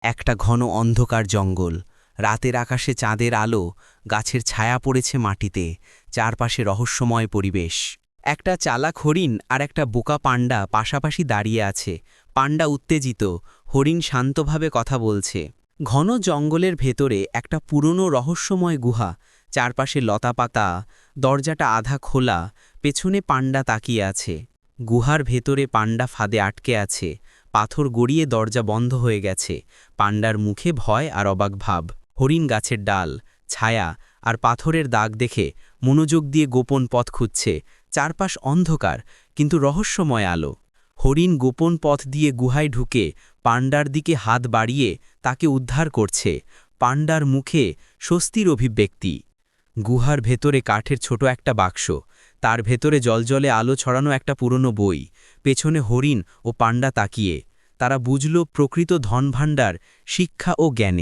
একটা ঘন অন্ধকার জঙ্গল, রাতের আকাশে চাঁদের আলো, গাছের ছায়া পড়েছে মাটিতে, চারপাশে রহস্যময় পরিবেশ। একটা চালাক হরিণ আর একটা বোকা পান্ডা পাশাপাশি দাঁড়িয়ে আছে। পান্ডা উত্তেজিত, হরিণ শান্তভাবে কথা বলছে। ঘন জঙ্গলের ভেতরে একটা পুরনো রহস্যময় গুহা, চারপাশে লতাপাতা, দরজাটা আধা খোলা, পেছনে পান্ডা তাকিয়ে আছে। গুহার ভেতরে পান্ডা ফাঁদে আটকে আছে, পাথর গড়িয়ে দরজা বন্ধ হয়ে গেছে। পান্ডার মুখে ভয় আর অবাক ভাব। হরিণ গাছের ডাল, ছায়া আর পাথরের দাগ দেখে মনোযোগ দিয়ে গোপন পথ খুঁজছে। চারপাশ অন্ধকার, কিন্তু রহস্যময় আলো। হরিণ গোপন পথ দিয়ে গুহায় ঢুকে পান্ডার দিকে হাত বাড়িয়ে তাকে উদ্ধার করছে। পান্ডার মুখে স্বস্তির অভিব্যক্তি। গুহার ভেতরে কাঠের ছোট একটা বাক্স, তার ভেতরে জলজলে আলো ছড়ানো একটা পুরনো বই। পেছনে হরিণ ও পান্ডা তাকিয়ে। তারা বুঝল প্রকৃত ধনভাণ্ডার শিক্ষা ও জ্ঞানে।